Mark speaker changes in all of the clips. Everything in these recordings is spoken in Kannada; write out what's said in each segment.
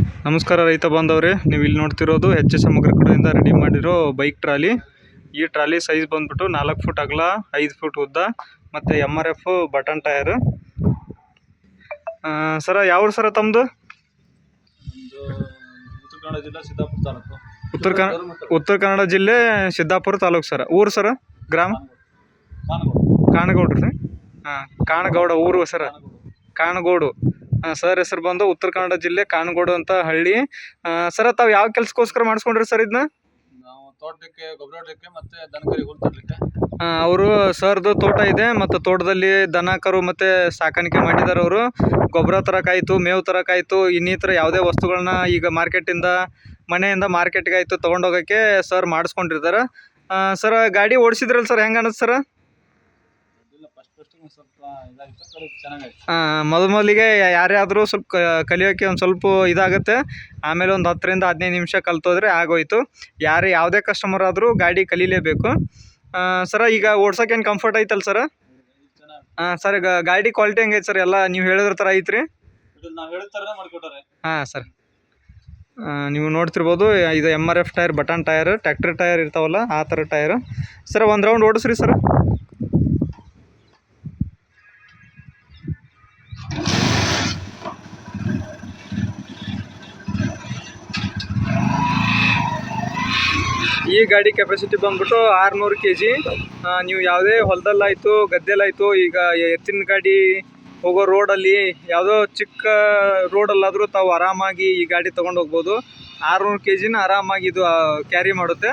Speaker 1: ನಮಸ್ಕಾರ ರೈತ ಬಾಂಧವರೇ, ನೀವು ಇಲ್ಲಿ ನೋಡ್ತಿರೋದು ಎಚ್ ಎಸ್ ಸಮಗ್ರ ಕಡೆಯಿಂದ ರೆಡಿ ಮಾಡಿರೋ ಬೈಕ್ ಟ್ರಾಲಿ. ಈ ಟ್ರಾಲಿ ಸೈಜ್ ಬಂದ್ಬಿಟ್ಟು 4 ಫುಟ್ ಅಗಲ, 5 ಫುಟ್ ಉದ್ದ ಮತ್ತು MRF ಬಟನ್ ಟೈರ್. ಸರ ಯಾವ ಸರ ತಮ್ಮದು? ಉತ್ತರ ಕನ್ನಡ ಜಿಲ್ಲೆ ಸಿದ್ದಾಪುರ ತಾಲೂಕು ಸರ. ಊರು ಸರ? ಗ್ರಾಮ ಕಾಣಗೌಡ್ರಿ. ಕಾಣಗೌಡ ಊರು ಸರ, ಕಾಣಗೋಡು. ಸರ್ ಹೆಸರು ಬಂದು ಉತ್ತರ ಕನ್ನಡ ಜಿಲ್ಲೆ ಕಾಣಗೋಡು ಅಂತ ಹಳ್ಳಿ. ಸರ ತಾವು ಯಾವ ಕೆಲಸಕ್ಕೋಸ್ಕರ ಮಾಡಿಸ್ಕೊಂಡ್ರಿ ಸರ್ ಇದನ್ನ?
Speaker 2: ನಾವು ತೋಟಕ್ಕೆ ಗೊಬ್ಬರ ಹೊಡ್ಲಿಕ್ಕೆ ಮತ್ತೆ ದನಕರಿ ಹುಲ್ಲು ತರಲಿಕ್ಕೆ.
Speaker 1: ಅವರು ಸರ್ದು ತೋಟ ಇದೆ ಮತ್ತು ತೋಟದಲ್ಲಿ ದನ ಕರು ಮತ್ತು ಸಾಕಾಣಿಕೆ ಮಾಡಿದ್ದಾರೆ. ಅವರು ಗೊಬ್ಬರ ತರಕಾಯ್ತು, ಮೇವು ತರಕಾಯ್ತು, ಇನ್ನಿತರ ಯಾವುದೇ ವಸ್ತುಗಳನ್ನ ಈಗ ಮಾರ್ಕೆಟಿಂದ ಮನೆಯಿಂದ ಮಾರ್ಕೆಟ್ಗೆ ಆಯಿತು ತೊಗೊಂಡೋಗೋಕ್ಕೆ ಸರ್ ಮಾಡಿಸ್ಕೊಂಡಿರ್ತಾರೆ. ಸರ್ ಗಾಡಿ ಓಡಿಸಿದ್ರಲ್ಲ ಸರ್, ಹೆಂಗೆ ಅನ್ನಿಸ್ತು ಸರ್? ಮೊದಲಿಗೆ ಯಾರೇ ಆದರೂ ಸ್ವಲ್ಪ ಕಲಿಯೋಕ್ಕೆ ಒಂದು ಸ್ವಲ್ಪ ಇದಾಗುತ್ತೆ. ಆಮೇಲೆ ಒಂದು 10ರಿಂದ 15 ನಿಮಿಷ ಕಲ್ತೋದ್ರೆ ಆಗೋಯ್ತು. ಯಾವುದೇ ಕಸ್ಟಮರ್ ಆದರೂ ಗಾಡಿ ಕಲೀಲೇಬೇಕು. ಸರ ಈಗ ಓಡ್ಸೋಕ್ಕೇನು ಕಂಫರ್ಟ್ ಐತಲ್ಲ ಸರ? ಸರ್ ಈಗ ಗಾಡಿ ಕ್ವಾಲಿಟಿ ಹೆಂಗೈತೆ ಸರ್? ಎಲ್ಲ ನೀವು ಹೇಳಿದ್ರ ಥರ ಐತ್ರಿ? ಸರ್ ನೀವು ನೋಡ್ತಿರ್ಬೋದು, ಇದು MRF ಟೈರ್, ಬಟನ್ ಟೈರ್, ಟ್ಯಾಕ್ಟ್ರಿ ಟೈರ್ ಇರ್ತಾವಲ್ಲ ಆ ಥರ ಟೈರು. ಸರ್ ಒಂದು ರೌಂಡ್ ಓಡಿಸ್ರಿ ಸರ್. ಈ ಗಾಡಿ ಕೆಪಾಸಿಟಿ ಬಂದ್ಬಿಟ್ಟು 600 kg. ನೀವು ಯಾವುದೇ ಹೊಲದಲ್ಲಾಯಿತು, ಗದ್ದೆಲಾಯಿತು, ಈಗ ಎತ್ತಿನ ಗಾಡಿ ಹೋಗೋ ರೋಡಲ್ಲಿ ಯಾವುದೋ ಚಿಕ್ಕ ರೋಡಲ್ಲಾದರೂ ತಾವು ಆರಾಮಾಗಿ ಈ ಗಾಡಿ ತೊಗೊಂಡು ಹೋಗ್ಬೋದು. 600 kgನ ಆರಾಮಾಗಿ ಇದು ಕ್ಯಾರಿ ಮಾಡುತ್ತೆ.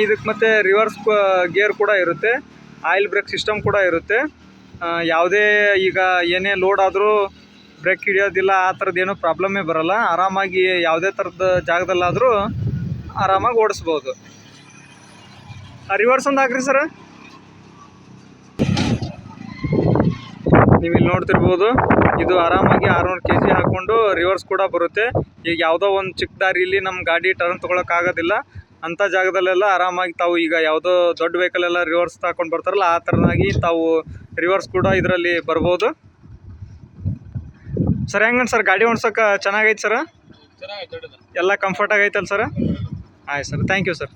Speaker 1: ಇದಕ್ಕೆ ಮತ್ತು ರಿವರ್ಸ್ ಗೇರ್ ಕೂಡ ಇರುತ್ತೆ, ಆಯಿಲ್ ಬ್ರೇಕ್ ಸಿಸ್ಟಮ್ ಕೂಡ ಇರುತ್ತೆ. ಯಾವುದೇ ಈಗ ಏನೇ ಲೋಡ್ ಆದರೂ ಬ್ರೇಕ್ ಹಿಡಿಯೋದಿಲ್ಲ, ಆ ಥರದ್ದು ಏನೂ ಪ್ರಾಬ್ಲಮ್ಮೇ ಬರೋಲ್ಲ. ಆರಾಮಾಗಿ ಯಾವುದೇ ಥರದ ಜಾಗದಲ್ಲಾದರೂ ಆರಾಮಾಗಿ ಓಡಿಸ್ಬೋದು. ರಿವರ್ಸ್ ಒಂದು ಹಾಕ್ರಿ ಸರ. ನೀವು ಇಲ್ಲಿ ನೋಡ್ತಿರ್ಬೋದು, ಇದು ಆರಾಮಾಗಿ 600 kg ಹಾಕ್ಕೊಂಡು ರಿವರ್ಸ್ ಕೂಡ ಬರುತ್ತೆ. ಈಗ ಯಾವುದೋ ಒಂದು ಚಿಕ್ಕ ದಾರಿಯಲ್ಲಿ ನಮ್ಮ ಗಾಡಿ ಟರ್ನ್ ತೊಗೊಳಕ್ಕಾಗೋದಿಲ್ಲ ಅಂಥ ಜಾಗದಲ್ಲೆಲ್ಲ ಆರಾಮಾಗಿ ತಾವು ಈಗ ಯಾವುದೋ ದೊಡ್ಡ ವೆಹಿಕಲೆಲ್ಲ ರಿವರ್ಸ್ ಹಾಕ್ಕೊಂಡು ಬರ್ತಾರಲ್ಲ ಆ ಥರನಾಗಿ ತಾವು ರಿವರ್ಸ್ ಕೂಡ ಇದರಲ್ಲಿ ಬರ್ಬೋದು. ಸರ್ ಹೆಂಗನ್ ಸರ್ ಗಾಡಿ ಓಡ್ಸೋಕೆ ಚೆನ್ನಾಗೈತೆ ಸರ? ಎಲ್ಲ ಕಂಫರ್ಟ್ ಆಗೈತಲ್ಲ ಸರ್? ಆಯ್ತು ಸರ್, ಥ್ಯಾಂಕ್ ಯು ಸರ್.